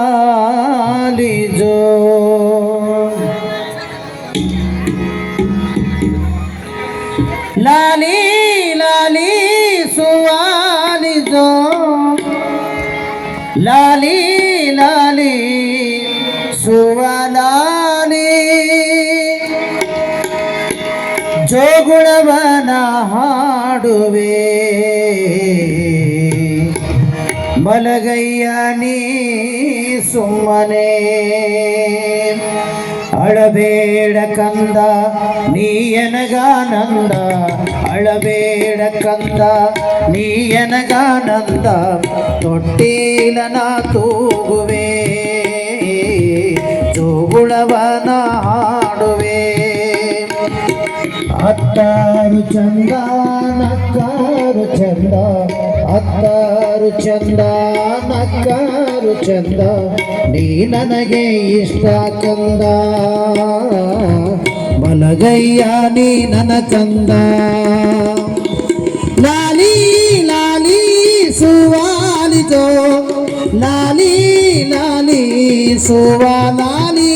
लाली जो लाली लाली सुवाली जो लाली लाली सुवालाली जो गुणवನ ಹಾಡುವೆ ಮಲಗಯ್ಯ ನೀ ಸುಮ್ಮನೆ ಅಳಬೇಡ ಕಂದ ನೀಯನಗಾನಂದ ಅಳಬೇಡ ಕಂದ ನೀಯನಗಾನಂದ ತೊಟ್ಟಿಲನ ತೂಗುವೆ ಜೋಗುಳವನ ಹಾಡುವೆ ಅತ್ತಾರು ಚಂದ ನಕ್ಕಾರು ಚಂದ ಅತ್ತಾರು ಚಂದ ನಕ್ಕಾರು ಚಂದ ನೀ ನನಗೆ ಇಷ್ಟ ಕಂದ ಮಲಗಯ್ಯ ನೀ ನನ್ನ ಕಂದ ಲಾಲಿ ಲಾಲಿ ಸುವಾಲಿಜೋ ಲಾಲಿ ಲಾಲಿ ಸುವಾಲಾಲಿ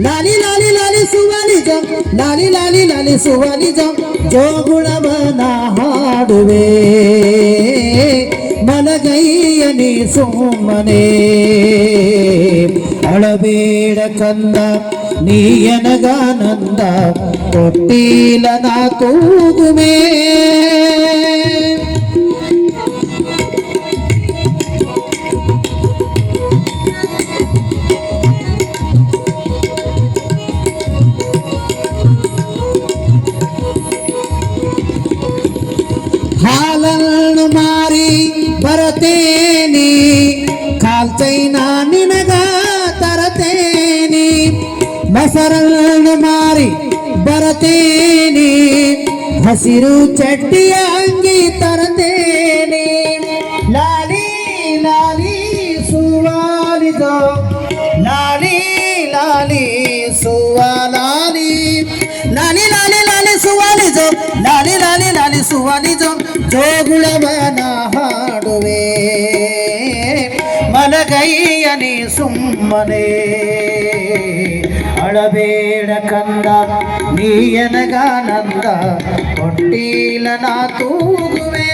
ಲಾಲಿ ಲಾಲಿ ಲಾಲಿ ಸುವಾಲಿಜೋ ಲಾಲಿ ಲಾಲಿ ಲಾಲಿ ಸುವಾಲಿಜೋ ಜೋಗುಳವನ ಹಾಡುವೆ ಮಲಗಯ್ಯ ನೀ ಸುಮ್ಮನೆ ಅಳಬೇಡ ಕಂದ ನೀಯನಗಾನಂದ ತೊಟ್ಟಿಲನ ತೂಗುವೆ ಹಾಲನ್ನು ಮಾರಿ ಬರತೇನಿ ಕಾಲ್ಚೈನ ನಿನಗ ತರತೇನಿ ಮೊಸರನ್ನು ಮಾರಿ ಬರತೇನಿ ಹಸಿರು ಚಡ್ಡಿಯ ಅಂಗಿ ತರತೇನಿ ಲಾಲಿ ಲಾಲಿ ಸುವಾಲಿಜೋ ಲಾಲಿ ಲಾಲಿ ಸುವಾಲಾಲಿ ಲಾಲಿ ಲಾಲಿ ಲಾಲಿ ಸುವಾಲಿಜೋ ಲಾಲಿ ಲಾಲಿ ಲಾಲಿ ಸುವಾಲಿಜೋ ಜೋಗುಳವನ ಹಾಡುವೆ ಮಲಗಯ್ಯ ನೀ ಸುಮ್ಮನೆ ಅಳಬೇಡ ಕಂದ ನೀಯನಗಾನಂದ ತೊಟ್ಟಿಲನ ತೂಗುವೆ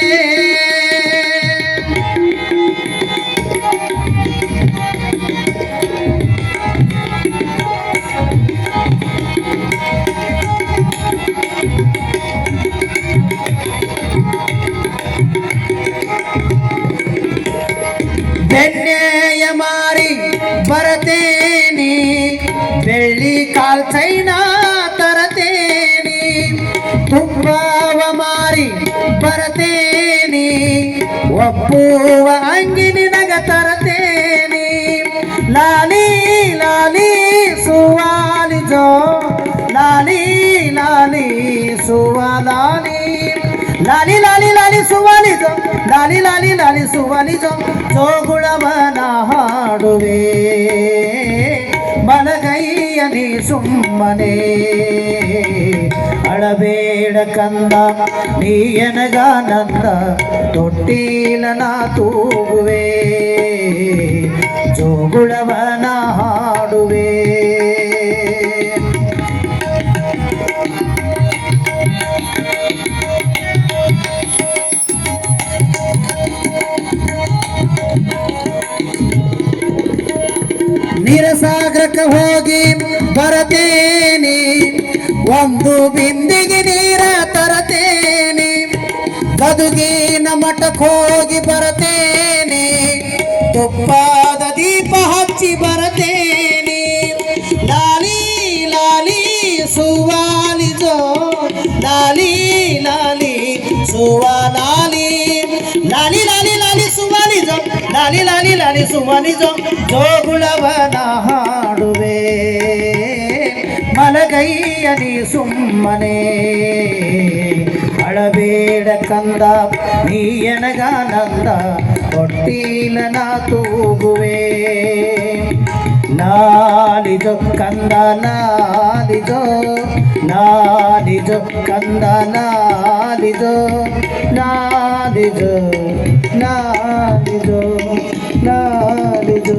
ಬೆಣ್ಣೆಯ ಮಾರಿ ಬರತೇನಿ ಬೆಳ್ಳಿ ಕಾಲ್ಚೈನ ತರತೇನಿ ತುಂಬವ ಮಾರಿ ಬರತೇನಿ ಒಪ್ಪುವ ಅಂಗಿ ನಿನಗ ತರತೇನಿ ಲಾಲಿ ಲಾಲಿ ಸುವಾಲಿಜೋ ಲಾಲಿ ಲಾಲಿ ಸುವಾಲಾಲಿ ಲಾಲಿ ಲಾಲಿ ಲಾಲಿ ಸುವಾಲಿಜೋ ಲಾಲಿ ಲಾಲಿ ಲಾಲಿ ಸುವಾಲಿಜೋ ಜೋಗುಳವನ ಹಾಡುವೆ ಮಲಗಯ್ಯ ನೀ ಸುಮ್ಮನೆ ಅಳಬೇಡ ಕಂದ ನೀಯನಗಾನಂದ ತೊಟ್ಟಿಲನ ತೂಗುವೆ ಜೋಗುಳವನ ಹಾಡುವೆ ನೀರಸಾಗರಕ್ಕೆ ಹೋಗಿ ಬರತೇನಿ ಒಂದು ಬಿಂದಿಗೆ ನೀರ ತರತೇನಿ ಗದುಗಿನ ಮಠಕ್ಕೆ ಹೋಗಿ ಬರತೇನಿ ತುಪ್ಪದ ದೀಪ ಹಚ್ಚಿ ಬರತೇನಿ ಲಾಲಿ ಲಾಲಿ ಸುವಾಲಿಜೋ ಲಾಲಿ ಲಾಲಿ ಸುವಾಲಾಲಿ ಲಾಲಿ ಲಾಲಿ ಲಾಲಿ ಸುವಾಲಿಜೋ ಲಾಲಿ ಲಾಲಿ ಲಾಲಿ ಸುವಾಲಿಜೋ ಜೋಗುಳವನ ಹಾಡುವೆ ಮಲಗಯ್ಯ ನೀ ಸುಮ್ಮನೆ ಅಳಬೇಡ ಕಂದ ನೀಯನಗಾನಂದ ತೊಟ್ಟಿಲನ ತೂಗುವೆ ನಾಲಿಜೋ ಕಂದ ನಾಲಿಜೋ ನಾಲಿಜೋ ಕಂದ ನಾಲಿಜೋ ನಾಲಿಜೋ ಲಾಲಿಜೋ ಲಾಲಿಜೋ